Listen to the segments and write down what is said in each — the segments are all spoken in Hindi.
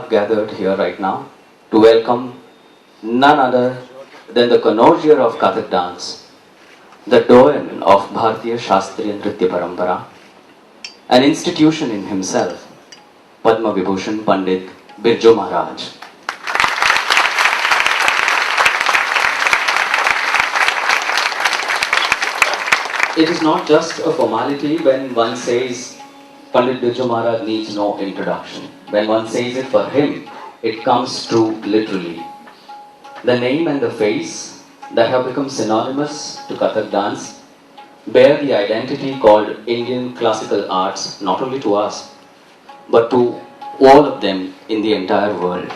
have gathered here right now to welcome none other than the connoisseur of Kathak dance, the doyen of Bharatiya Shastriya Nritya Parampara, an institution in himself, Padma Vibhushan Pandit Birju Maharaj. It is not just a formality when one says Pandit Birju Maharaj needs no introduction. When one says it for him, it comes true literally. The name and the face that have become synonymous to Kathak dance bear the identity called Indian classical arts, not only to us, but to all of them in the entire world.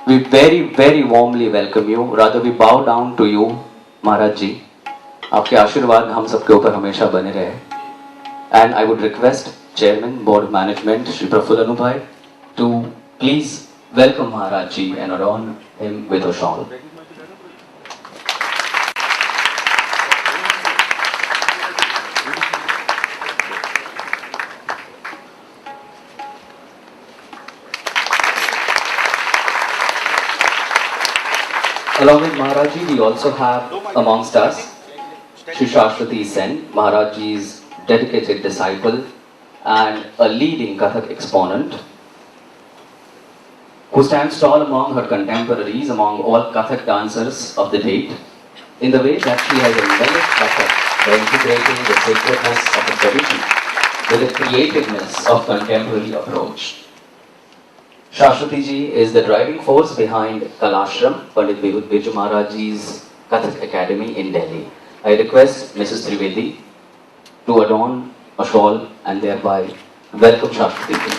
We very warmly welcome you, rather we bow down to you, Maharaj Ji. आपके आशीर्वाद हम सबके ऊपर हमेशा बने रहे. And I would request Chairman, Board of Management, Shri Praful Anubhai, to please welcome Maharaj Ji and adorn him with a shawl. Along with Maharaj Ji, we also have amongst us Shri Shashwati Sen, Maharaj Ji's dedicated disciple and a leading Kathak exponent, who stands tall among her contemporaries, among all Kathak dancers of the date, in the way that she has embellished Kathak by integrating the sacredness of the tradition with the creativeness of contemporary approach. Shashwati Ji is the driving force behind Kalashram, Pandit Birju Maharaj Ji's Kathak Academy in Delhi. I request Mrs. Trivedi to adorn a shawl and thereby welcome Shashwati Ji.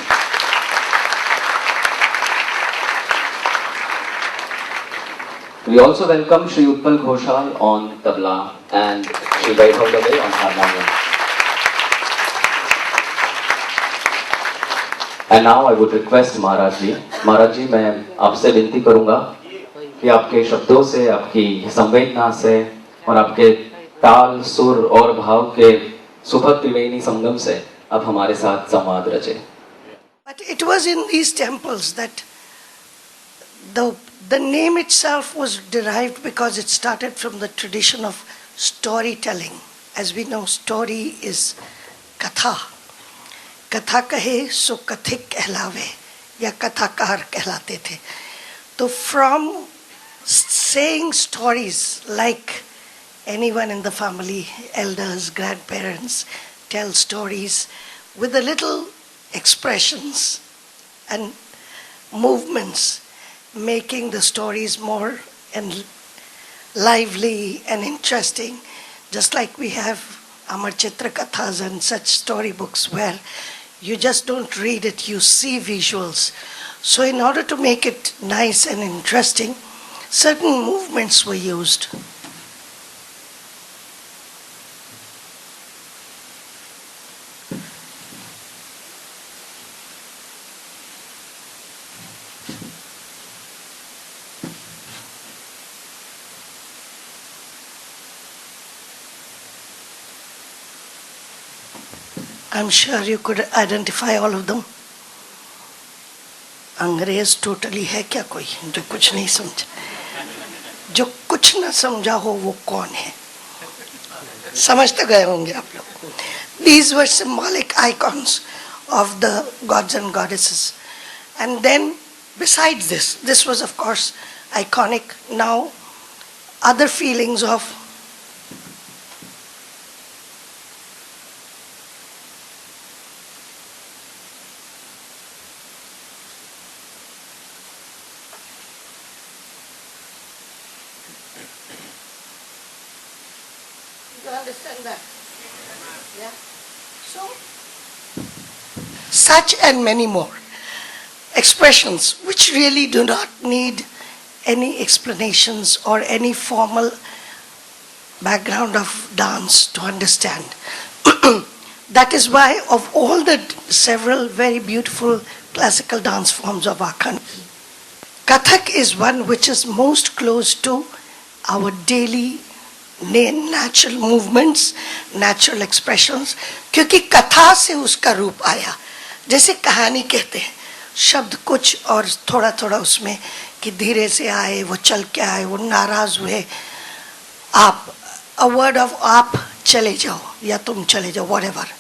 We also welcome Shri Utpal Ghoshal on tabla and Shri Vaibhav Dave on harmonium. And now I would request Maharaj Ji. Maharaj Ji, मैं आपसे विनती करूँगा कि आपके शब्दों से, आपकी संवेदना से और आपके ताल, सुर और भाव के सुभग त्रिवेणी संगम से अब हमारे साथ संवाद रचे. But it was in these temples that the name itself was derived because it started from the tradition of storytelling. As we know, story is katha. Katha kahe so kathik kehlave, ya kathakar kehlate the. So from saying stories like anyone in the family, elders, grandparents, tell stories with the little expressions and movements, making the stories more and lively and interesting, just like we have Amar Chitra Kathas and such storybooks where you just don't read it, you see visuals. So in order to make it nice and interesting, certain movements were used. I'm sure you could identify all of them. अंग्रेज टोटली है क्या कोई जो कुछ नहीं समझा? जो कुछ ना समझा हो वो कौन है? समझ तो गए होंगे आप लोग. These were symbolic icons of the gods and goddesses. And then besides this was of course iconic. Now other feelings of understand that? Yeah. So, such and many more expressions which really do not need any explanations or any formal background of dance to understand. That is why of all the several very beautiful classical dance forms of our country, Kathak is one which is most close to our daily natural movements, natural expressions, क्योंकि कथा से उसका रूप आया. जैसे कहानी कहते हैं, शब्द कुछ और थोड़ा थोड़ा उसमें कि धीरे से आए, वो चल के आए, वो नाराज हुए, आप अ वर्ड ऑफ आप चले जाओ या तुम चले जाओ, whatever.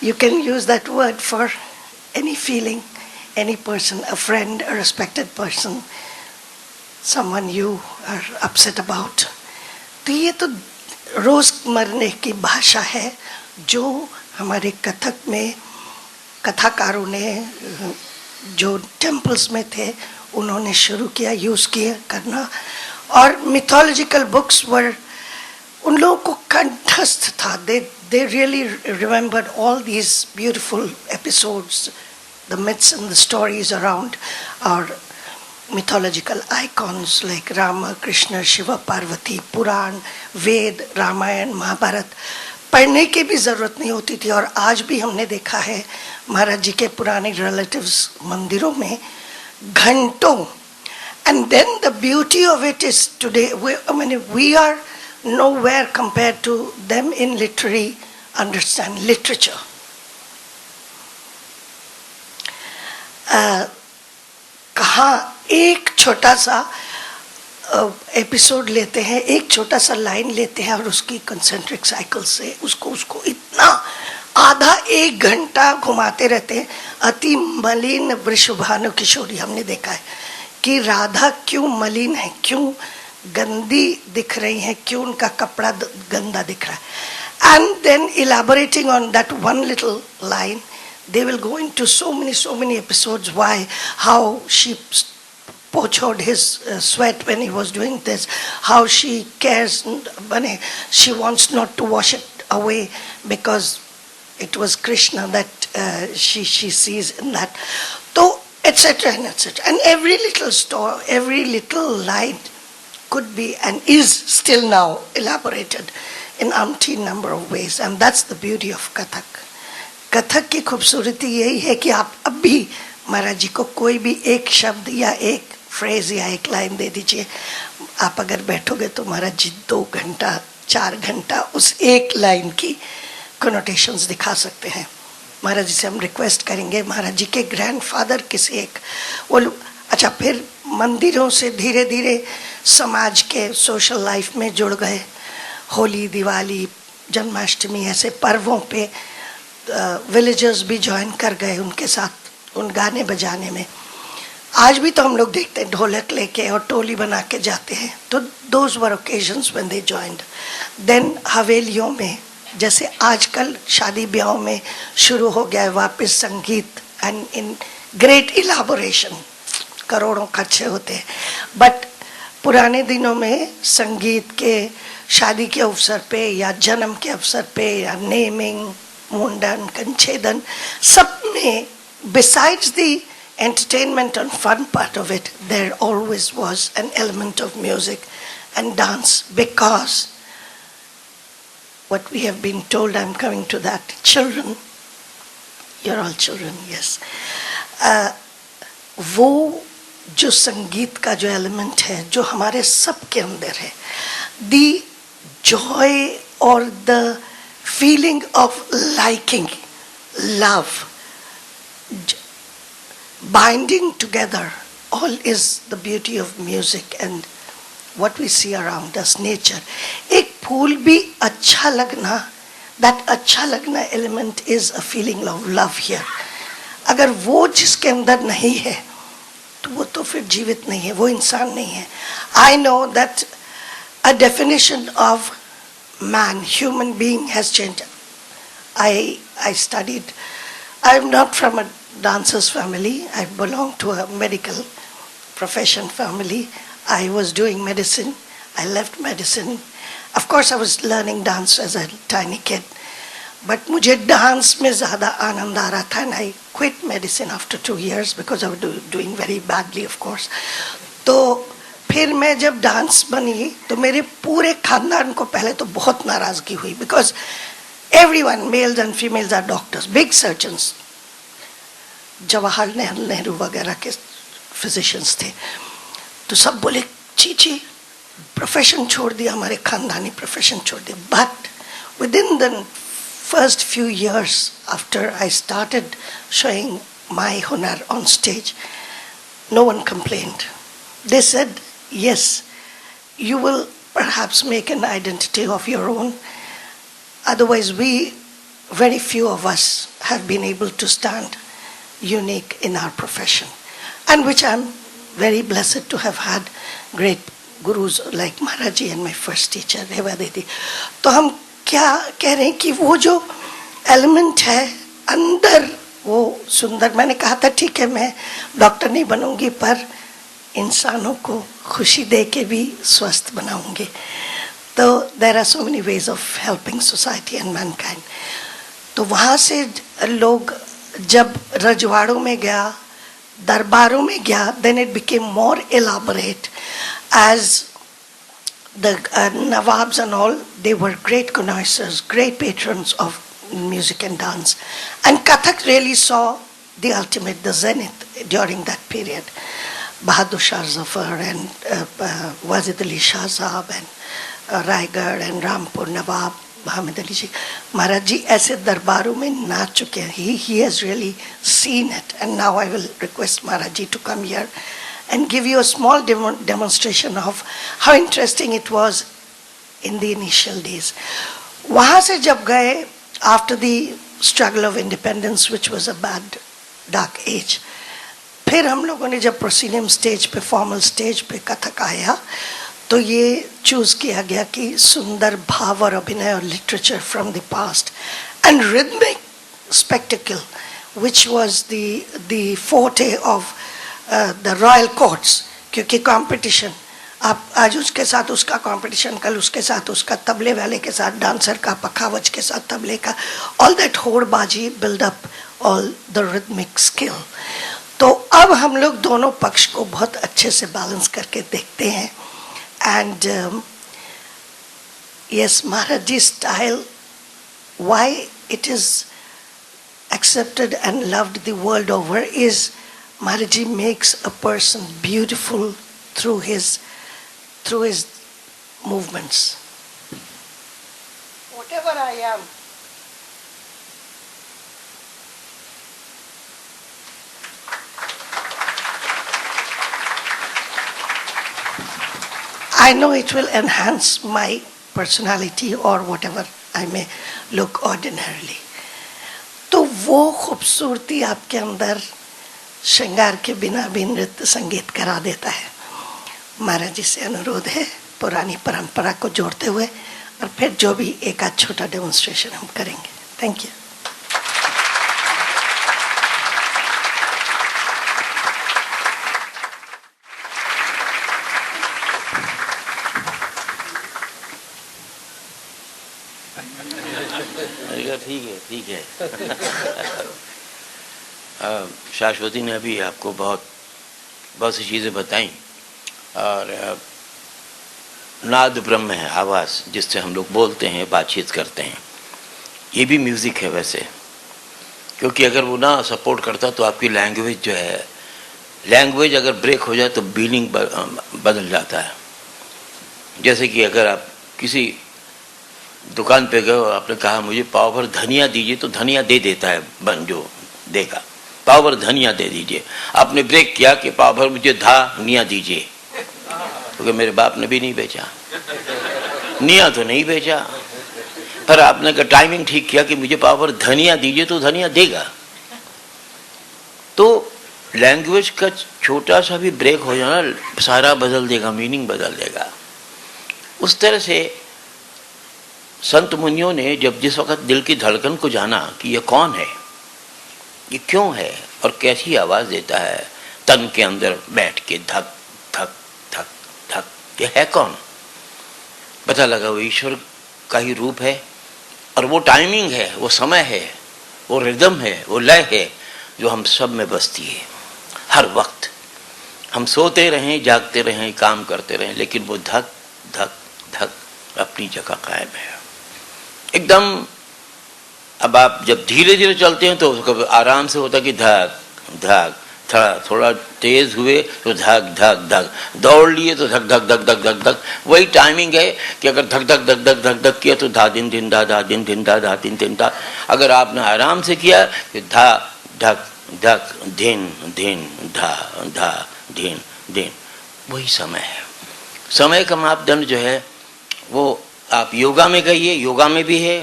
You can use that word for any feeling, any person, a friend, a respected person, someone you are upset about. तो ये तो रोजमर्रे की भाषा है जो हमारे कथक में कथाकारों ने जो टेम्पल्स में थे उन्होंने शुरू किया, यूज किया करना. और मिथोलॉजिकल बुक्स वर उन लोगों को कंठस्थ था. They really remembered all these beautiful episodes, the myths and the stories around our mythological icons like Rama, Krishna, Shiva, Parvati, Puran, Ved, Ramayana, Mahabharat. पढ़ने की भी ज़रूरत नहीं होती थी. और आज भी हमने देखा है महाराज जी के पुराने रिलेटिव्स मंदिरों में घंटों. And then the beauty of it is today, we are nowhere compared to them in literature. कहाँ एक छोटा सा एपिसोड लेते हैं, एक छोटा सा लाइन लेते हैं और उसकी कंसेंट्रिक साइकिल से उसको इतना आधा एक घंटा घुमाते रहते हैं. अति मलिन वृषभानु किशोरी हमने देखा है कि राधा क्यों मलिन है, क्यों गंदी दिख रही है, क्यों उनका कपड़ा गंदा दिख रहा है. And then elaborating on that one little line, they will go into so many episodes why, how she pochured his sweat when he was doing this, how she cares, she wants not to wash it away because it was Krishna that she sees in that. So etc. and etc. And every little story, every little line could be and is still now elaborated in umpteen number of ways. And that's the beauty of Kathak. Kathak की खूबसूरती यही है कि आप अब भी महाराज जी को कोई भी एक शब्द या एक फ्रेज या एक लाइन दे दीजिए, आप अगर बैठोगे तो महाराज जी 2 घंटा 4 घंटा उस एक लाइन की कोनोटेशंस दिखा सकते हैं. महाराज जी से हम रिक्वेस्ट करेंगे, महाराज जी के ग्रैंडफादर किसी एक वो अच्छा फिर मंदिरों से धीरे धीरे समाज के सोशल लाइफ में जुड़ गए. होली, दिवाली, जन्माष्टमी ऐसे पर्वों पे विलेजर्स भी ज्वाइन कर गए उनके साथ उन गाने बजाने में. आज भी तो हम लोग देखते हैं ढोलक लेके और टोली बना के जाते हैं. तो those were occasions when they joined. Then हवेलियों में जैसे आजकल शादी ब्याहों में शुरू हो गया है वापस संगीत एंड इन ग्रेट इलाबोरेशन, करोड़ों खर्चे होते हैं. बट पुराने दिनों में संगीत के शादी के अवसर पे या जन्म के अवसर पे या नेमिंग, मुंडन, कंछेदन, सब में besides the entertainment and fun part of it, there always was an element of music and dance, because what we have been told, I'm coming to that, children, you're all children, yes, वो जो संगीत का जो एलिमेंट है जो हमारे सब के अंदर है, the joy or the feeling of liking, love, binding together, all is the beauty of music and what we see around us, nature. एक फूल भी अच्छा लगना, that अच्छा लगना element is a feeling of love here. अगर वो जिसके अंदर नहीं है तो वो तो फिर जीवित नहीं है, वो इंसान नहीं है. I know that a definition of man, human being has changed. I studied, I'm not from a dancer's family, I belong to a medical profession family. I was doing medicine, I left medicine. Of course I was learning dance as a tiny kid, but मुझे डांस में ज़्यादा आनंद आ रहा था. And I quit medicine after 2 years because I was doing very badly, of course. तो फिर मैं जब डांस बनी तो मेरे पूरे खानदान को पहले तो बहुत नाराज़गी हुई, because everyone, males and females, are doctors, big surgeons. Jawaharlal Nehru वगैरह के फिजिशियंस थे। तो सब बोले चीची प्रोफेशन छोड़ दिया, हमारे खानदानी प्रोफेशन छोड़ दिया। But with in the first few years after I started showing my hunar on stage, no one complained. They said, yes, you will perhaps make an identity of your own. Otherwise, very few of us have been able to stand unique in our profession. And which I'm very blessed to have had great gurus like Maharaj Ji and my first teacher, Reva Didi. तो हम क्या कह रहे हैं कि वो जो एलिमेंट है अंदर वो सुंदर, मैंने कहा था ठीक है मैं डॉक्टर नहीं बनूंगी पर इंसानों को खुशी दे के भी स्वस्थ बनाऊंगी। तो there are so many ways of helping society and mankind. तो वहाँ से लोग जब रजवाड़ों में गया, दरबारों में गया, then it became more elaborate as the Nawabs and all, they were great connoisseurs, great patrons of music and dance. And Kathak really saw the ultimate, the zenith during that period. Bahadur Shah Zafar and Wazid Ali Shah Sahab and Raigad and Rampur Nawab, Muhammad Ali Ji. Maharaj Ji ऐसे दरबारों में नाच चुके हैं. He has really seen it. And now I will request Maharaj Ji to come here and give you a small demonstration of how interesting it was in the initial days. वहाँ से जब गए, after the struggle of independence, which was a bad, dark age, फिर हम लोगों ने जब proscenium stage पे, formal stage पे कथक आया, तो ये चूज किया गया कि सुंदर भाव और अभिनय और literature from the past and rhythmic spectacle, which was the forte of the royal courts. क्योंकि competition, आप आज उसके साथ उसका कंपटीशन, कल उसके साथ उसका, तबले वाले के साथ डांसर का, पखावज के साथ तबले का, ऑल दैट होड़बाजी build up all the rhythmic skill. तो अब हम लोग दोनों पक्ष को बहुत अच्छे से बैलेंस करके देखते हैं. And yes, Maharaj ji style, why it is accepted and loved the world over is Maharaj Ji makes a person beautiful through his movements. Whatever I am, I know it will enhance my personality or whatever I may look ordinarily. तो वो खूबसूरती आपके अंदर श्रृंगार के बिना भी नृत्य संगीत करा देता है. महाराज जी से अनुरोध है पुरानी परंपरा को जोड़ते हुए, और फिर जो भी एक आध छोटा डेमोन्स्ट्रेशन हम करेंगे. Thank you. ठीक है. शाश्वती ने अभी आपको बहुत सी चीज़ें बताई. और नाद ब्रह्म है, आवाज़ जिससे हम लोग बोलते हैं, बातचीत करते हैं. ये भी म्यूज़िक है वैसे, क्योंकि अगर वो ना सपोर्ट करता तो आपकी लैंग्वेज जो है, लैंग्वेज अगर ब्रेक हो जाए तो मीनिंग बदल जाता है. जैसे कि अगर आप किसी दुकान पे गए और आपने कहा मुझे पाव भर धनिया दीजिए, तो धनिया दे देता है जो देगा, पाव भर धनिया दे दीजिए. आपने ब्रेक किया कि पाव भर मुझे धनिया दीजिए, क्योंकि मेरे बाप ने भी नहीं बेचा, निया तो नहीं बेचा, पर आपने का टाइमिंग ठीक किया कि मुझे पाव भर धनिया दीजिए, तो धनिया देगा. तो लैंग्वेज का छोटा सा भी ब्रेक हो जाना सारा बदल देगा, मीनिंग बदल देगा. उस तरह से संत मुनियों ने जब जिस वक्त दिल की धड़कन को जाना कि ये कौन है, ये क्यों है और कैसी आवाज़ देता है तन के अंदर बैठ के, धक धक धक धक, ये है कौन, पता लगा वो ईश्वर का ही रूप है. और वो टाइमिंग है, वो समय है, वो रिदम है, वो लय है जो हम सब में बसती है. हर वक्त हम सोते रहें, जागते रहें, काम करते रहें, लेकिन वो धक धक धक अपनी जगह कायम है एकदम. अब आप जब धीरे धीरे चलते हैं तो आराम से होता कि धक धक, थोड़ा तेज हुए तो धक धक धक, दौड़ लिए तो धक धक धक धक धक धक। वही टाइमिंग है कि अगर धक धक धक धक धक धक किया तो धा दिन दिन धा, धा दिन दिन धा, धा दिन दिन धा। अगर आपने आराम से किया तो धा धक धक दिन दिन धा, धा दिन दिन। वही समय है। समय का मापदंड जो है वो आप योगा में गइए, योगा में भी है,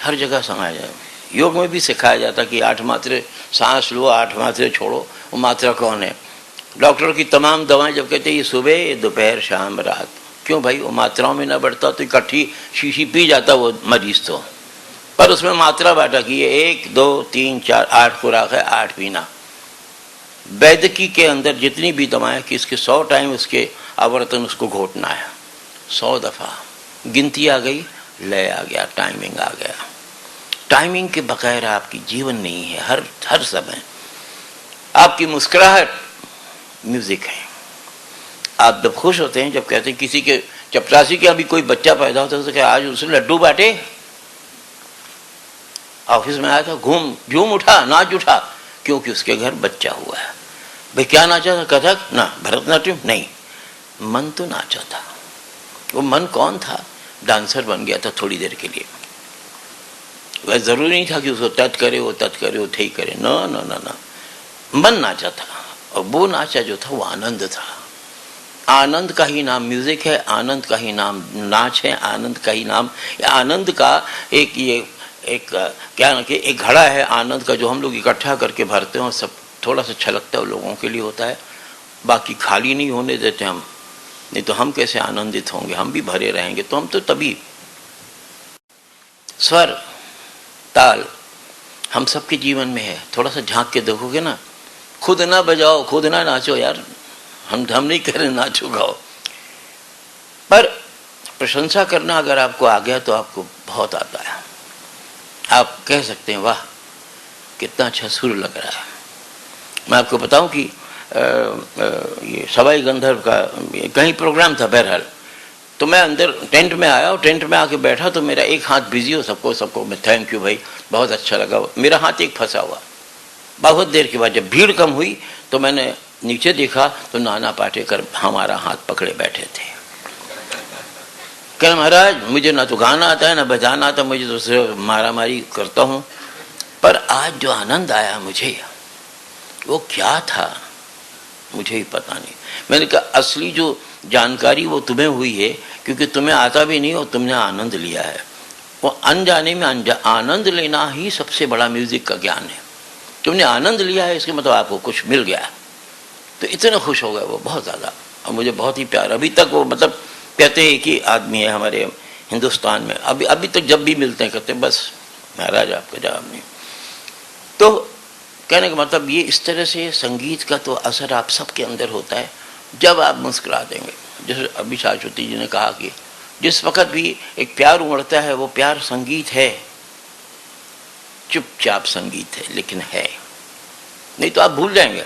हर जगह समाया जाए। योग में भी सिखाया जाता कि 8 मात्रे सांस लो, 8 मात्रे छोड़ो। वो मात्रा कौन है? डॉक्टर की तमाम दवाएं जब कहते हैं ये सुबह, ये दोपहर, शाम, रात, क्यों भाई? वो मात्राओं में ना बढ़ता तो इकट्ठी शीशी पी जाता वो मरीज तो। पर उसमें मात्रा बांटा कि ये 1 2 3 4 8 खुराक है, 8 पीना। वैद्यकी के अंदर जितनी भी दवाएं कि इसके 100 टाइम उसके आवर्तन उसको घोटना है, 100 दफा। गिनती आ गई, लय आ गया, टाइमिंग आ गया। टाइमिंग के बगैर आपकी जीवन नहीं है। हर समय आपकी मुस्कुराहट म्यूजिक है। आप जब खुश होते हैं, जब कहते हैं किसी के चपरासी के अभी कोई बच्चा पैदा होता है तो क्या आज उसने लड्डू बांटे? ऑफिस में आया था, झूम उठा, नाच उठा, क्योंकि उसके घर बच्चा हुआ है। भाई क्या नाचा था? कथक ना, भरतनाट्यम नहीं, मन तो नाचा था। वो मन कौन था? डांसर बन गया था थोड़ी देर के लिए। वह जरूरी नहीं था कि उसको तत् करे, वो तत् करे, वो थे करे, ना ना ना ना, मन नाचा था। और वो नाचा जो था वो आनंद था। आनंद का ही नाम म्यूजिक है, आनंद का ही नाम नाच है, आनंद का ही नाम, आनंद का एक क्या ना कि एक घड़ा है आनंद का, जो हम लोग इकट्ठा करके भरते हैं और सब थोड़ा सा छलकता है लोगों के लिए होता है, बाकी खाली नहीं होने देते हम। नहीं तो हम कैसे आनंदित होंगे? हम भी भरे रहेंगे तो हम तो तभी। स्वर ताल हम सबके जीवन में है। थोड़ा सा झांक के देखोगे ना, खुद ना बजाओ, खुद ना नाचो यार, हम नहीं कह रहे नाचो गाओ, पर प्रशंसा करना अगर आपको आ गया तो आपको बहुत आता है। आप कह सकते हैं वाह कितना अच्छा सुर लग रहा है। मैं आपको बताऊं कि ये सवाई गंधर्व का कहीं प्रोग्राम था, बहरहाल तो मैं अंदर टेंट में आया और टेंट में आके बैठा तो मेरा एक हाथ बिजी हो, सबको मैं थैंक यू भाई, बहुत अच्छा लगा। मेरा हाथ एक फंसा हुआ। बहुत देर के बाद जब भीड़ कम हुई तो मैंने नीचे देखा तो नाना पाटेकर हमारा हाथ पकड़े बैठे थे। कह महाराज मुझे ना तो गाना आता है ना बजाना आता, मुझे तो सिर्फ मारा मारी करता हूँ, पर आज जो आनंद आया मुझे वो क्या था मुझे ही पता नहीं। मैंने कहा असली जो जानकारी वो तुम्हें हुई है क्योंकि तुम्हें आता भी नहीं और तुमने आनंद लिया है। वो अनजाने में आनंद लेना ही सबसे बड़ा म्यूजिक का ज्ञान है। तुमने आनंद लिया है इसके मतलब आपको कुछ मिल गया, तो इतना खुश हो गया वो बहुत ज़्यादा। और मुझे बहुत ही प्यार, अभी तक वो मतलब कहते हैं कि आदमी है हमारे हिंदुस्तान में, अभी तक जब भी मिलते हैं कहते हैं बस महाराज आपका जवाब नहीं। तो कहने का मतलब ये इस तरह से संगीत का तो असर आप सबके अंदर होता है जब आप मुस्कुरा देंगे। जैसे अभी शाश्वती जी ने कहा कि जिस वक्त भी एक प्यार उमड़ता है वो प्यार संगीत है, चुपचाप संगीत है लेकिन है, नहीं तो आप भूल जाएंगे।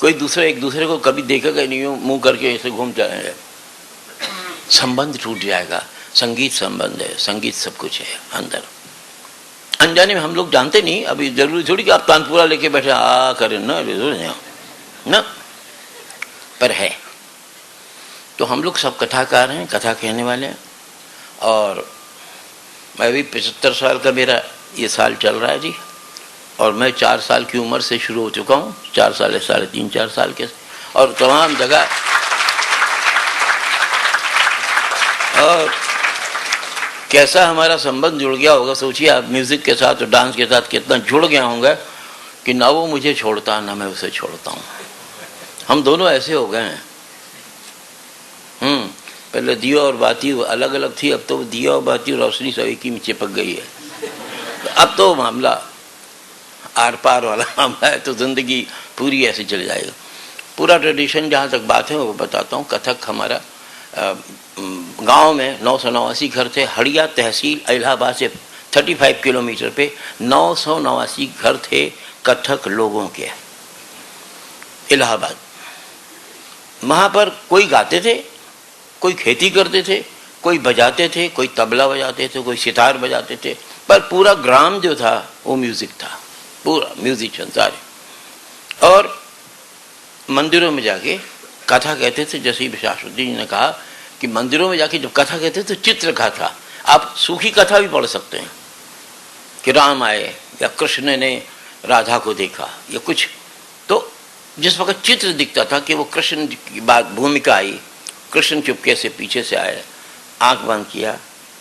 कोई दूसरा एक दूसरे को कभी देखेगा नहीं, मुंह करके ऐसे घूम जाएंगे, संबंध टूट जाएगा। संगीत संबंध है, संगीत सब कुछ है अंदर। अनजाने में हम लोग जानते नहीं, अभी जरूरी थोड़ी कि आप तानपुरा लेके बैठे आ करें ना, पर है। तो हम लोग सब कथाकार हैं, कथा कहने वाले हैं। और मैं भी 75 साल का मेरा ये साल चल रहा है जी, और मैं 4 साल की उम्र से शुरू हो चुका हूँ, 4 साल 3.5 4 साल के, और तमाम जगह। और कैसा हमारा संबंध जुड़ गया होगा, सोचिए आप, म्यूजिक के साथ और डांस के साथ कितना जुड़ गया होगा कि ना वो मुझे छोड़ता ना मैं उसे छोड़ता हूँ। हम दोनों ऐसे हो गए हैं। पहले दिया और बाती अलग अलग थी, अब तो दिया और बाती और रोशनी सब एक ही में चिपक गई है। अब तो मामला आर पार वाला मामला है, तो जिंदगी पूरी ऐसे चल जाएगा। पूरा ट्रेडिशन जहाँ तक बात है वो बताता हूँ। कथक हमारा गांव में 989 घर थे। हड़िया तहसील इलाहाबाद से 35 किलोमीटर पे 989 घर थे कथक लोगों के, इलाहाबाद। वहाँ पर कोई गाते थे, कोई खेती करते थे, कोई बजाते थे, कोई तबला बजाते थे, कोई सितार बजाते थे, पर पूरा ग्राम जो था वो म्यूजिक था। पूरा म्यूजिशियन सारे। और मंदिरों में जाके कथा कहते थे, जैसे ही शास्त्रुद्दीन जी ने कहा कि मंदिरों में जाके जब कथा कहते थे तो चित्र कथा, आप सूखी कथा भी पढ़ सकते हैं कि राम आए या कृष्ण ने राधा को देखा या कुछ, तो जिस वक्त चित्र दिखता था कि वो कृष्ण की बात भूमिका आई, कृष्ण चुपके से पीछे से आए, आंख बंद किया,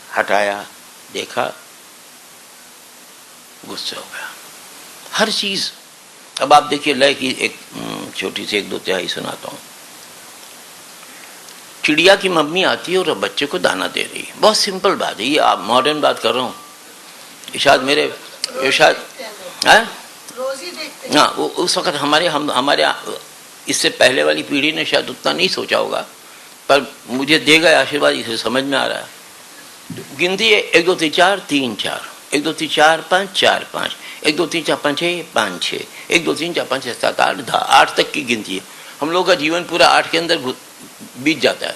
हटाया, देखा, गुस्सा हो गया, हर चीज। अब आप देखिए लय की एक छोटी सी 1-2 तिहाई सुनाता हूं। चिड़िया की मम्मी आती है और बच्चे को दाना दे रही है, बहुत सिंपल बात है, ये आप मॉडर्न बात कर रहा हूँ, इशाद मेरे इशाद हाँ, वो उस वक्त हमारे इससे पहले वाली पीढ़ी ने शायद उतना नहीं सोचा होगा, पर मुझे दे गए आशीर्वाद, इसे समझ में आ रहा है। गिनती है 1 2 3 4 3 4, 1 2 3 4 5 4 5, 1 2 3 4 5 6 5 6, 1 2 3 4 5 6 7 8 10, 8 तक की गिनती है। हम लोगों का जीवन पूरा 8 के अंदर बीत जाता है,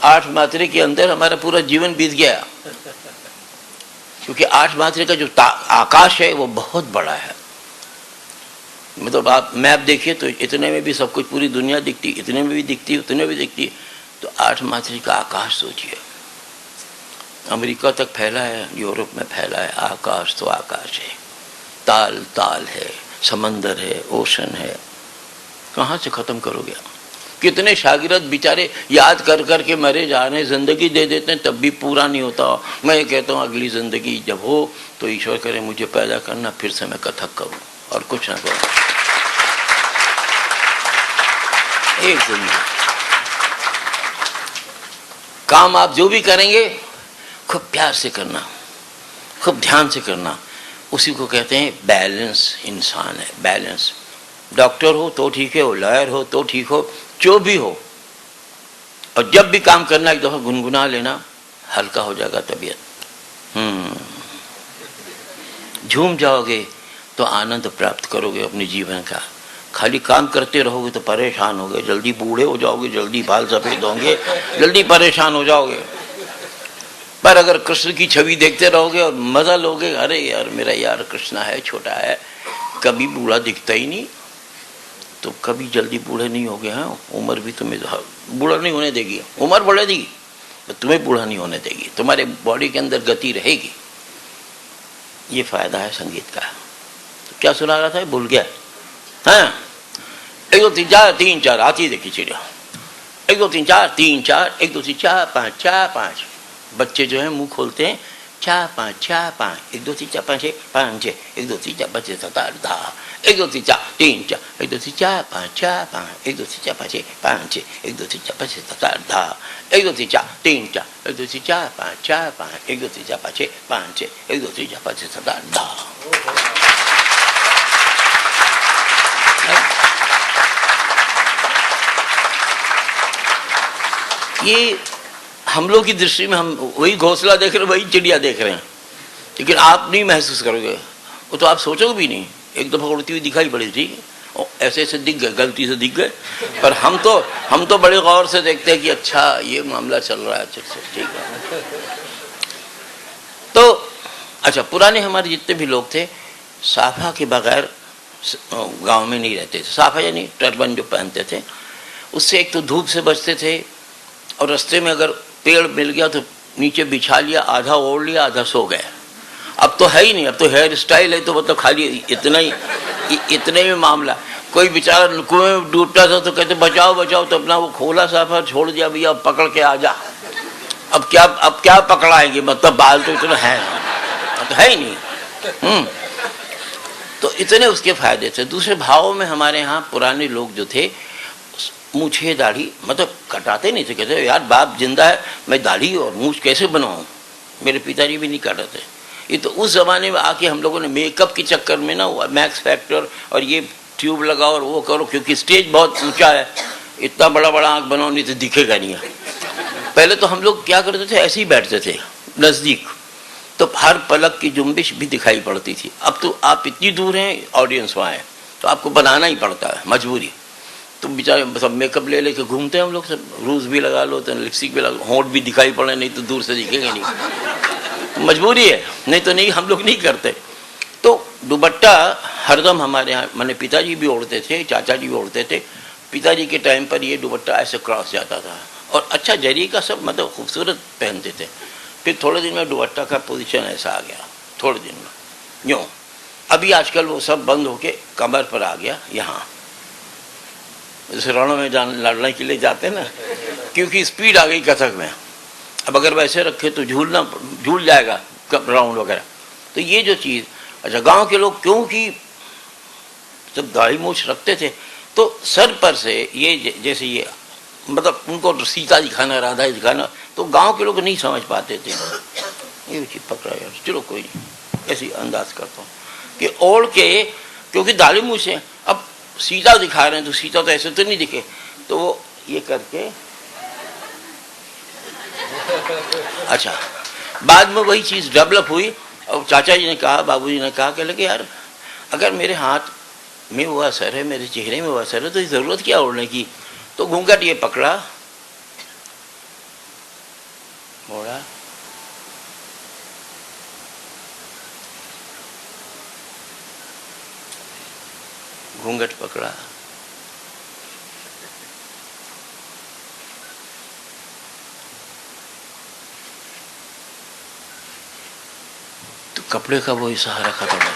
8 मात्रे के अंदर हमारा पूरा जीवन बीत गया, क्योंकि 8 मात्रे का जो आकाश है वो बहुत बड़ा है। मतलब आप मैप देखिए तो इतने में भी सब कुछ, पूरी दुनिया दिखती, इतने में भी दिखती, उतने में भी दिखती, तो 8 मात्रे का आकाश सोचिए। अमेरिका तक फैला है, यूरोप में फैला है, आकाश तो आकाश है, ताल ताल है, समंदर है, ओशन है, कहाँ से खत्म करोगे? कितने शागिर्द बेचारे याद कर कर के मरे जा रहे हैं, जिंदगी दे देते हैं तब भी पूरा नहीं होता। मैं कहता हूँ अगली जिंदगी जब हो तो ईश्वर करे मुझे पैदा करना, फिर से मैं कथक करूँ और कुछ ना करूँ। एक जिंदगी काम आप जो भी करेंगे खूब प्यार से करना, खूब ध्यान से करना, उसी को कहते हैं बैलेंस। इंसान है बैलेंस। डॉक्टर हो तो ठीक है, हो लॉयर हो तो ठीक हो, जो भी हो, और जब भी काम करना एक दफा गुनगुना लेना, हल्का हो जाएगा तबीयत। झूम जाओगे तो आनंद प्राप्त करोगे अपने जीवन का। खाली काम करते रहोगे तो परेशान होगे, जल्दी बूढ़े हो जाओगे, जल्दी बाल सफेद होंगे, जल्दी परेशान हो जाओगे। पर अगर कृष्ण की छवि देखते रहोगे और मजा लोगे, अरे यार मेरा यार कृष्णा है, छोटा है, कभी बूढ़ा दिखता ही नहीं, तो कभी जल्दी बूढ़े नहीं हो गए हैं। उम्र भी तुम्हें बूढ़ा नहीं होने देगी, उम्र बढ़ेगी तो तुम्हें बूढ़ा नहीं होने देगी, तुम्हारे बॉडी के अंदर गति रहेगी। ये फायदा है संगीत का। तो क्या सुना रहा था, भूल गया। हाँ, 1 2 3 4 3 4 आती देखी चिड़िया, 1 2 3 4 3 4, 1 2 3 4 5 4 5। बच्चे जो है मुंह खोलते हैं 4 5 4 5, 1 2 3 4 5 6 5 6, 1 2 3 4 5 6 7 8 10, 1 2 3 4 3 4, 1 2 3 4 5 4 5, 1 2 3 4 5 6 5 6, 1 2 3 4 5 6 7 8 10, 1 2 3 4 3 4, 1 2 3 4 5 4 5, 1 2 3 4 5 6 5 6, 1 2 3 4 5 6 7 8 10। ये हम लोग की दृष्टि में हम वही घोंसला देख रहे हैं, वही चिड़िया देख रहे हैं, लेकिन आप नहीं महसूस करोगे, वो तो आप सोचोगे भी नहीं। एक दफा उड़ती हुई दिखाई पड़ी थी, ऐसे ऐसे दिख गए, गलती से दिख गए, पर हम तो बड़े गौर से देखते हैं कि अच्छा ये मामला चल रहा है, अच्छा ठीक है। तो अच्छा, पुराने हमारे जितने भी लोग थे साफा के बगैर गांव में नहीं रहते थे। साफा यानी टर्बन जो पहनते थे, उससे एक तो धूप से बचते थे, और रास्ते में अगर पेड़ मिल गया तो नीचे बिछा लिया, आधा ओढ़ लिया, आधा सो गए। अब तो है ही नहीं, अब तो हेयर स्टाइल है, तो मतलब खाली इतने में मामला। कोई बेचारा कुएं में डूबता था तो कहते बचाओ बचाओ, तो अपना वो खोला साफा छोड़ दिया, भैया अब पकड़ के आ जा। अब क्या पकड़ाएंगे, मतलब बाल तो इतना है, तो है ही नहीं। तो इतने उसके फायदे थे। दूसरे भावों में हमारे यहाँ पुराने लोग जो थे, मूछे दाढ़ी मतलब कटाते नहीं थे, कहते यार बाप जिंदा है, मैं दाढ़ी और मूछ कैसे बनाऊं। मेरे पिताजी भी नहीं काटते। ये तो उस जमाने में आके हम लोगों ने मेकअप के चक्कर में ना मैक्स फैक्टर और ये ट्यूब लगाओ और वो करो, क्योंकि स्टेज बहुत ऊंचा है, इतना बड़ा बड़ा आंख बनाओ नहीं तो दिखेगा नहीं। पहले तो हम लोग क्या करते थे, ऐसे ही बैठते थे नजदीक, तो हर पलक की जुम्बिश भी दिखाई पड़ती थी। अब तो आप इतनी दूर हैं, ऑडियंस वहाँ है, तो आपको बनाना ही पड़ता है, मजबूरी। तो बेचारे सब मेकअप ले लेके घूमते हैं हम लोग, सब रूज भी लगा लो, तो लिपस्टिक भी लगा, होंठ भी दिखाई पड़े, नहीं तो दूर से दिखेंगे नहीं, मजबूरी है, नहीं तो नहीं, हम लोग नहीं करते। तो दुपट्टा हरदम हमारे यहाँ, मैंने पिताजी भी ओढ़ते थे, चाचा जी भी ओढ़ते थे। पिताजी के टाइम पर ये दुपट्टा ऐसे क्रॉस जाता था और अच्छा जरी का सब मतलब खूबसूरत पहनते थे। फिर थोड़े दिन में दुपट्टा का पोजीशन ऐसा आ गया, थोड़े दिन में यूँ। अभी आजकल वो सब बंद होके कमर पर आ गया यहाँ, जैसे रणों में लड़ने के लिए जाते ना, क्योंकि स्पीड आ गई कथक में। अब अगर वैसे रखे तो झूल जाएगा राउंड वगैरह। तो ये जो चीज़, अच्छा गांव के लोग क्योंकि जब दाढ़ी मूछ रखते थे तो सर पर से ये जैसे ये मतलब उनको सीता दिखाना, राधा दिखाना, तो गांव के लोग नहीं समझ पाते थे। ये चीज़ पकड़ा यार, चलो कोई नहीं, ऐसी अंदाज करता हूँ कि ओढ़ के, क्योंकि दाढ़ी मूछ है, अब सीता दिखा रहे हैं तो सीता तो ऐसे तो नहीं दिखे, तो वो ये करके। अच्छा, बाद में वही चीज़ डेवलप हुई और चाचा जी ने कहा, बाबूजी ने कहा, कि यार अगर मेरे हाथ में वो असर है, मेरे चेहरे में वो असर है, तो ज़रूरत क्या ओढ़ने की। तो घूंघट ये पकड़ा, मोड़ा, घूंघट पकड़ा, तो कपड़े का वो सहारा खत्म है।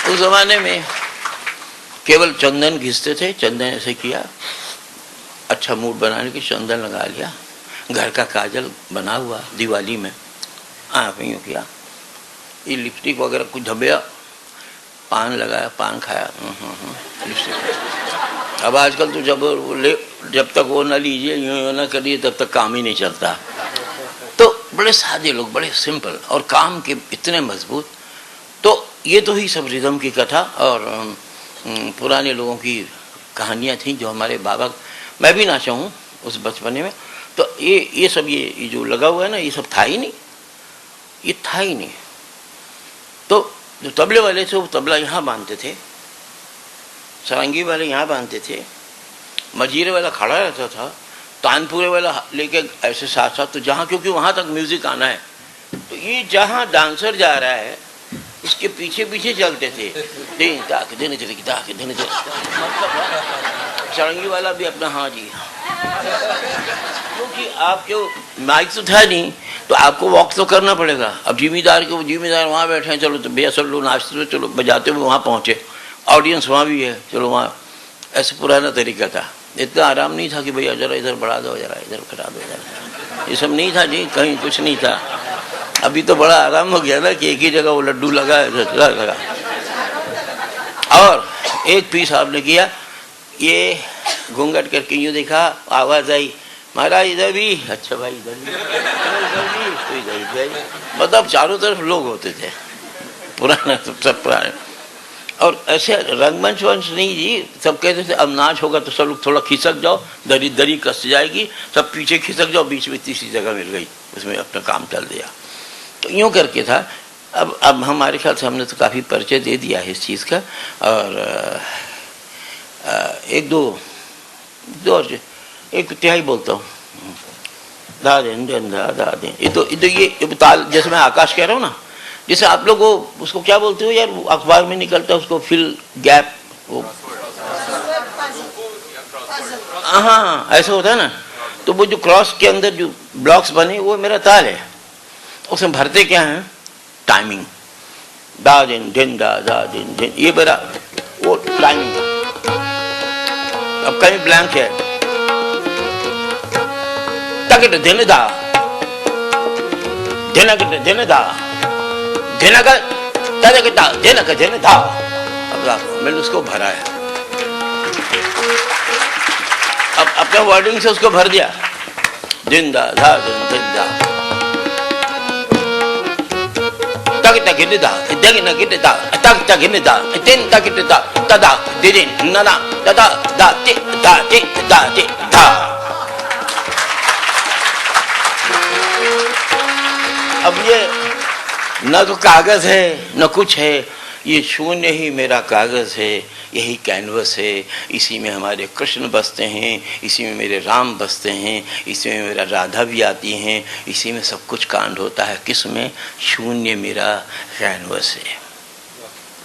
उस जमाने में केवल चंदन घिसते थे, चंदन ऐसे किया, अच्छा मूड बनाने के चंदन लगा लिया, घर का काजल बना हुआ दिवाली में आँख में यूँ किया, ये लिपस्टिक वगैरह कुछ धबिया, पान लगाया, पान खाया, लिपस्टिक। अब आजकल तो जब तक वो ना लीजिए, यूँ ना करिए, तब तक काम ही नहीं चलता। तो बड़े सादे लोग, बड़े सिंपल, और काम के इतने मजबूत। तो ये तो ही सब रिदम की कथा और पुराने लोगों की कहानियाँ थी जो हमारे बाबा, मैं भी नाचा हूँ उस बचपने में। तो ये सब ये जो लगा हुआ है ना, ये सब था ही नहीं, ये था ही नहीं। तो जो तबले वाले थे वो तबला यहाँ बांधते थे, सारंगी वाले यहाँ बांधते थे, मजीरे वाला खड़ा रहता था, तानपुरे वाला लेके ऐसे साथ साथ, तो जहाँ, क्योंकि वहाँ तक म्यूजिक आना है, तो ये जहाँ डांसर जा रहा है उसके पीछे पीछे चलते थे। सारंगी वाला भी अपना, हाँ जी, क्योंकि आपके माइक तो था नहीं, तो आपको वॉक तो करना पड़ेगा। अब जिम्मेदार वहाँ बैठे हैं, चलो तो भैया सब लोग नाचते हुए, चलो बजाते हुए वहाँ पहुँचे, ऑडियंस वहाँ भी है, चलो वहाँ। ऐसे पुराना तरीका था। इतना आराम नहीं था कि भैया जरा इधर बढ़ा दो, जरा इधर कटा दो, जरा, ये सब नहीं था जी, कहीं कुछ नहीं था। अभी तो बड़ा आराम हो गया ना कि एक ही जगह वो लड्डू लगा लगा। और एक पीस आपने किया, ये घूंघट करके यूँ देखा, आवाज़ आई, महाराज इधर भी, अच्छा भाई इधर भी, तो इधर भी, मतलब चारों तरफ लोग होते थे, पुराना सब पुराने। और ऐसे रंगमंच वंच नहीं जी, सब कहते थे अब नाच होगा तो सब लोग थोड़ा खिसक जाओ, दरी दरी कस जाएगी, सब पीछे खिसक जाओ, बीच में तीसरी जगह मिल गई, उसमें अपना काम चल दिया। तो यूँ करके था। अब हमारे ख्याल से हमने तो काफ़ी परिचय दे दिया है इस चीज़ का। और एक दो एक तिहाई बोलता हूँ, दा दिन दिन दा दा दिन। ये ताल, जैसे मैं आकाश कह रहा हूँ ना, जैसे आप लोग वो उसको क्या बोलते हो यार, वो अखबार में निकलता है उसको फिल गैप, वो हाँ ऐसा होता है ना। तो वो जो क्रॉस के अंदर जो ब्लॉक्स बने, वो मेरा ताल है। उसमें भरते क्या है, टाइमिंग, दा दिन दिन दा दा दिन दिन, ये मेरा वो टाइमिंग। अब कहीं ब्लैंक है, तक दिन दा दिन दा था। अब मैंने उसको भरा है, अब अपने वर्डिंग से उसको भर दिया, दिन दा धा दिन दा, तक दिन दा दिन दा दिन तदा दिन नना तदा दा दा। अब ये न तो कागज है न कुछ है, ये शून्य ही मेरा कागज है, यही कैनवस है, इसी में हमारे कृष्ण बसते हैं, इसी में मेरे राम बसते हैं, इसी में मेरा राधा भी आती हैं, इसी में सब कुछ कांड होता है। किस में? शून्य मेरा कैनवस है,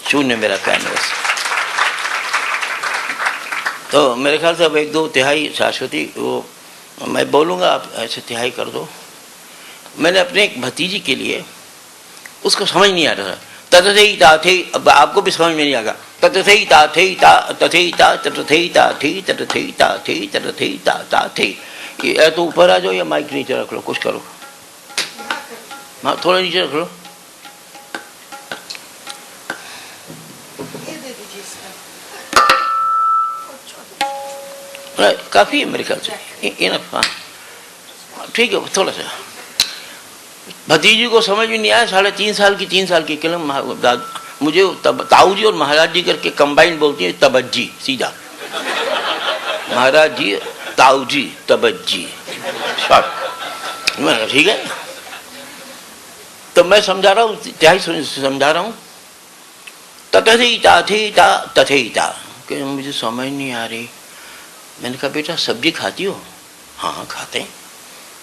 शून्य मेरा कैनवस। तो मेरे ख्याल से अब 1-2 तिहाई शाश्वती वो मैं बोलूँगा, आप ऐसे तिहाई कर दो। मैंने अपने एक भतीजी के लिए, उसको समझ नहीं आ रहा था, तथैता थे, अब आपको भी समझ में नहीं आएगा, तथैता थैता तथैता तथैता थे तथैता थे तथैता ता थे। ये तो ऊपर आ जाओ या माइक नीचे रख लो, कुछ करो। हाँ, थोड़ा नीचे रख लो। काफ़ी है मेरे ख्याल से, इनफ। हाँ ठीक है, थोड़ा सा। भतीजी को समझ में नहीं आया, 3.5 साल की, 3 साल की कलम। मुझे ताऊ जी और महाराज जी करके कंबाइन बोलती है, तबज्जी सीधा, महाराज जी ताऊ जी तबज्जी शॉर्ट। ठीक है, तो मैं समझा रहा हूँ, तिहाई समझा रहा हूँ। तथैता थैता तथैता, कि मुझे समझ नहीं आ रही। मैंने कहा बेटा सब्जी खाती हो? हाँ खाते हैं।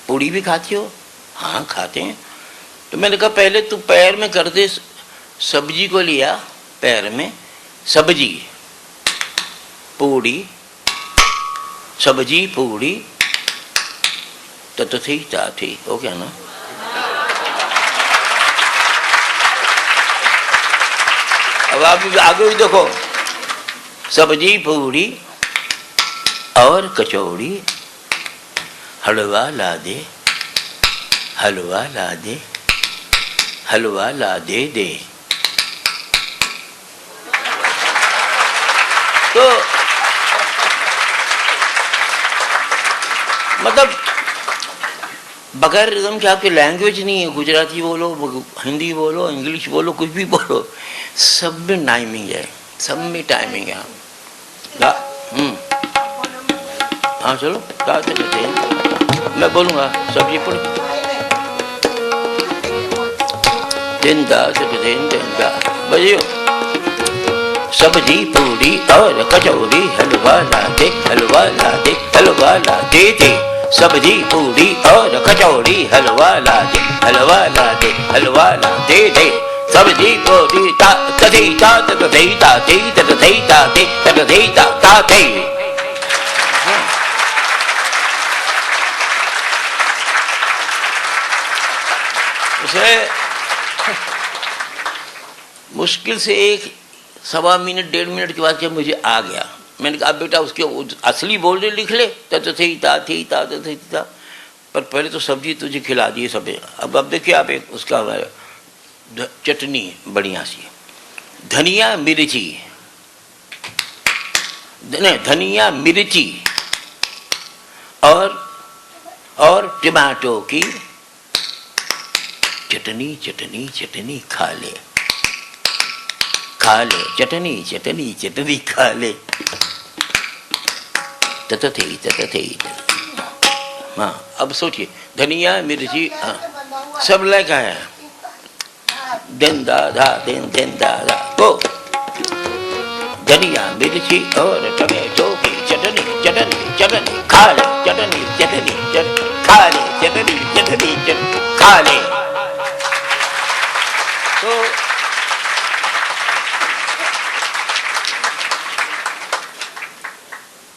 पूड़ी भी खाती हो? हाँ खाते हैं। तो मैंने कहा पहले तू पैर में कर दे, सब्जी को लिया पैर में, सब्जी पूड़ी, सब्जी पूड़ी, तो थी ता थी, हो क्या ना? अब आप आगे भी देखो, सब्जी पूड़ी और कचौड़ी, हलवा ला दे, हलवा ला दे, हलवा ला दे दे। तो मतलब बगैर रिदम के आपकी लैंग्वेज नहीं है। गुजराती बोलो, हिंदी बोलो, इंग्लिश बोलो, कुछ भी बोलो, सब में टाइमिंग है, सब में टाइमिंग है। हाँ चलो, क्या कहते हैं, मैं बोलूँगा सब्जी पूड़ी, जिंदा जिंदा बजियो, सब्जी पूड़ी और कचौड़ी, हलवा ला दे, हलवा ला दे, हलवा ला दे दे। सब्जी पूड़ी और कचौड़ी, हलवा ला दे, हलवा ला दे, हलवा ला दे दे। सब्जी पूड़ी ता तथी ता तथी ता ती तथी ता ती तथी ता ता ती। उसे मुश्किल से 1-1.25 मिनट 1.5 मिनट के बाद जब मुझे आ गया, मैंने कहा बेटा उसके असली बोलने लिख ले, थी था। पर पहले तो सब्जी तुझे खिला दी सब। अब देखिए आप एक उसका चटनी बढ़िया सी, धनिया मिर्ची, धनिया मिर्ची और टमाटो की चटनी चटनी चटनी खा ले, खा ले, चटनी चटनी चटनी खा ले, तथी। हाँ अब सोचिए, धनिया मिर्ची, हाँ सब लगा है, दिन दादा दिन दादा को धनिया मिर्ची और टमाटो की चटनी चटनी चटनी खा ले, चटनी चटनी चटनी खा ले, चटनी चटनी चटनी खा ले।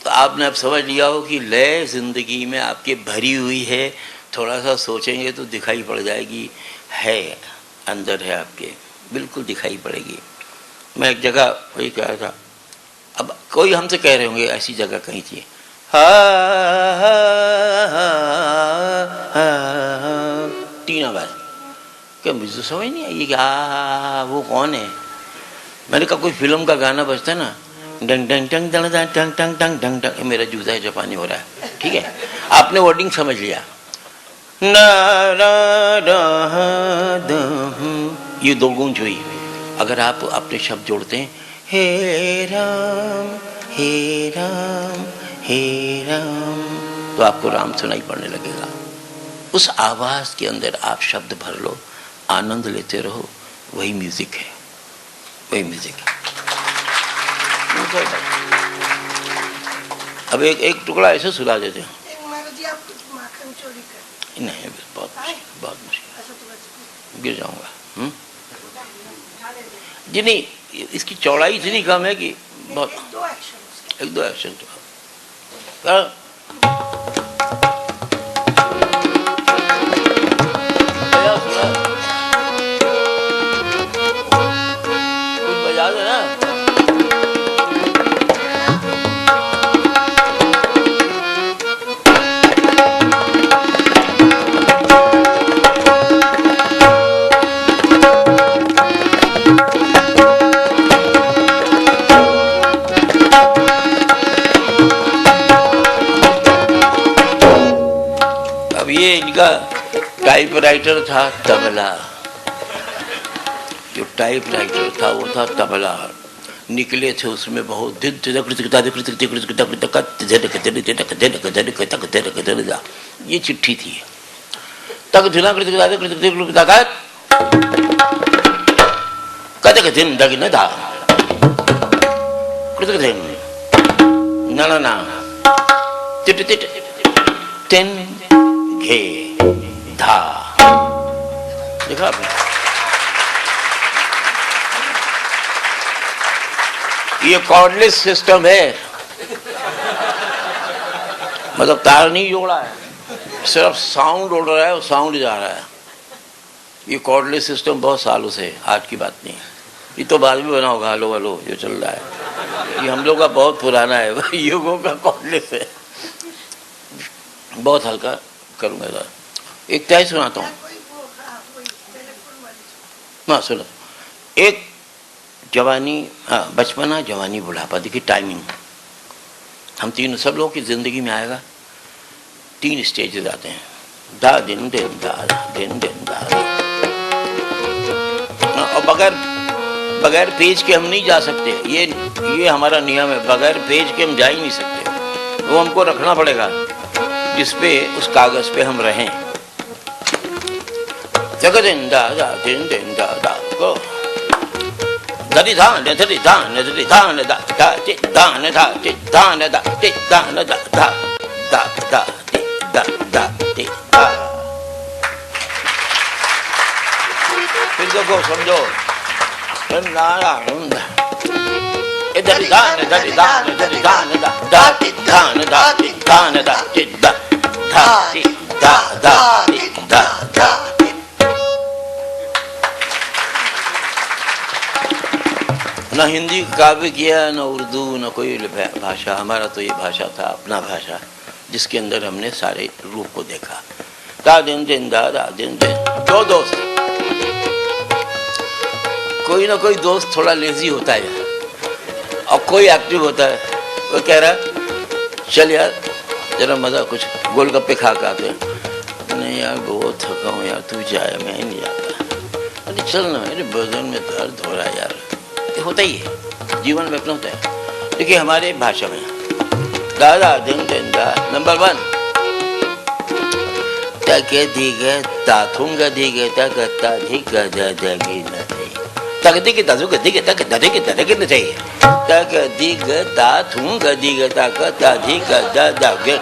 तो आपने अब समझ लिया हो कि लय जिंदगी में आपके भरी हुई है। थोड़ा सा सोचेंगे तो दिखाई पड़ जाएगी, है अंदर है आपके, बिल्कुल दिखाई पड़ेगी। मैं एक जगह वही कह रहा था, अब कोई हमसे कह रहे होंगे ऐसी जगह कहीं थी, तीन आवाज, क्या मुझे तो समझ नहीं आई कि वो कौन है। मैंने कहा कोई फिल्म का गाना बजता ना, डंग डंग डंग डंग डंग डंग डंग डंग डंग डंग, मेरा जूता है जापानी हो रहा है, ठीक है, आपने वर्डिंग समझ लिया। ये दो गूंज हुई। अगर आप अपने शब्द जोड़ते हैं, हे राम हे राम हे राम, तो आपको राम सुनाई पड़ने लगेगा। उस आवाज के अंदर आप शब्द भर लो, आनंद लेते रहो, वही म्यूजिक है, वही म्यूजिक है। अब एक टुकड़ा ऐसे सुला देते हैं। महाराज जी आप माखन चोरी कर नहीं, बहुत मुश्किल, गिर जाऊंगा। जी नहीं, इसकी चौड़ाई इतनी कम है कि बहुत, एक दो एक्शन तो कुछ बजा दो ना। ये इनका टाइपराइटर था तबला, जो टाइपराइटर था वो था तबला। निकले थे उसमें बहुत ये चिट्ठी थी। तक घे धा, देखा आपने? ये कॉर्डलेस सिस्टम है, मतलब तार नहीं जोड़ा है, सिर्फ साउंड उड़ रहा है और साउंड जा रहा है। ये कॉर्डलेस सिस्टम बहुत सालों से, आज की बात नहीं है। ये तो बाद में बना होगा, हलो हलो जो चल रहा है, ये हम लोग का बहुत पुराना है, युगों का कॉर्डलेस है। बहुत हल्का करूंगा जरा, एक तय सुनाता हूँ। हाँ सुनो, एक जवानी, बचपना, जवानी, बुढ़ापा, देखिए टाइमिंग। हम तीन, सब लोगों की जिंदगी में आएगा, 3 स्टेजेस आते हैं। दा दिन दिन दा दिन दिन दा, और बगैर पेज के हम नहीं जा सकते। ये हमारा नियम है, बगैर पेज के हम जा ही नहीं सकते। वो हमको रखना पड़ेगा जिसपे, उस कागज पे हम रहें। जगह दिन दा दा दिन दिन दा दा को धरी धान धरी धान धरी धान दा दा ति धान दा ति धान दा ति धान दा दा दा दा ति दा दा ति दा। फिर देखो समझो, धरी धान धरी धान धरी धान दा दा ति धान दा ति धान दा ति दा धा ति दा दा ति दा दा। न हिंदी काव्य किया, न उर्दू, न कोई भाषा। हमारा तो ये भाषा था, अपना भाषा, जिसके अंदर हमने सारे रूप को देखा। दा दिन दिन दा दा दिन दिन। 2 दोस्त, कोई ना कोई दोस्त थोड़ा लेजी होता है और कोई एक्टिव होता है। वो कह रहा चल यार जरा मजा, कुछ गोलगप्पे खा के आते हैं। नहीं यार बहुत थका हूँ यार, तू जाए, मैं ही नहीं जाता। अरे चल ना, मेरे बदन में दर्द हो रहा है यार। ये होता ही है, जीवन में अपना होता है। देखिए हमारे भाषा में दादा दिन दिन दा, नंबर 1 तके दिगे ताथुंगा दिगे तकता धिगा जगी नहीं, तक दिगे ताथुंगा दिगे तक दिगे तक नहीं, तक दिगे ताथुंगा दिगे तकता धिगा जगी।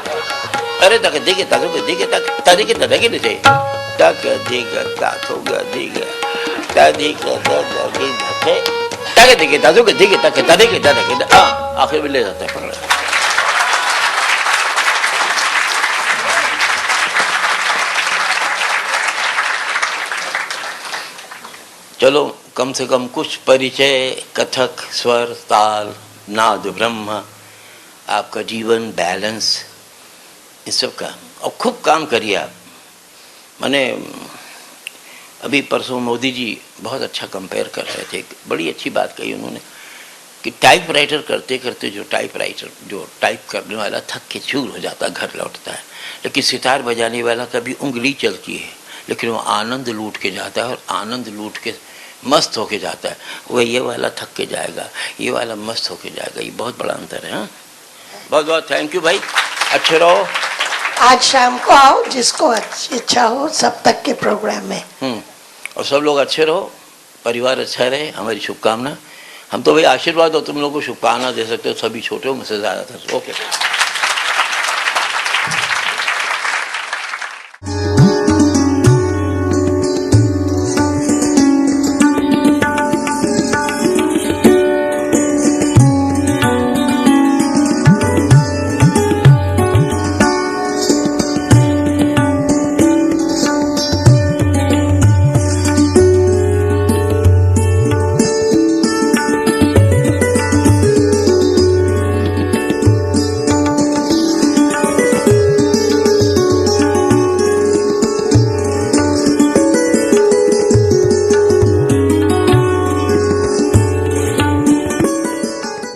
अरे तक दिगे ताथुंगा दिगे तक दिगे तक नहीं, तक दिगे ताथुंगा दिगे तक जगी नहीं, तक दिगे ताथुंगा दिगे तक दिगे तक। आखिर में ले जाता है पकड़ा। चलो कम से कम कुछ परिचय, कथक, स्वर, ताल, नाद, ब्रह्म, आपका जीवन, बैलेंस, इन सब का। और खूब काम करिए आप। मैंने अभी परसों मोदी जी बहुत अच्छा कंपेयर कर रहे थे, बड़ी अच्छी बात कही उन्होंने कि टाइपराइटर करते करते जो टाइप करने वाला थक के चूर हो जाता, घर लौटता है, लेकिन सितार बजाने वाला कभी उंगली चलती है लेकिन वो आनंद लूट के जाता है और आनंद लूट के मस्त होके जाता है। वह ये वाला थक के जाएगा, ये वाला मस्त होके जाएगा। ये बहुत बड़ा अंतर है। हाँ, बहुत बहुत थैंक यू भाई, अच्छे रहो। आज शाम को आओ, जिसको इच्छा हो, सब तक के प्रोग्राम में। और सब लोग अच्छे रहो, परिवार अच्छा रहे, हमारी शुभकामना। हम तो भाई आशीर्वाद और तुम लोगों को शुभकामना दे सकते हो, सभी छोटे हो मुझसे ज़्यादातर। ओके।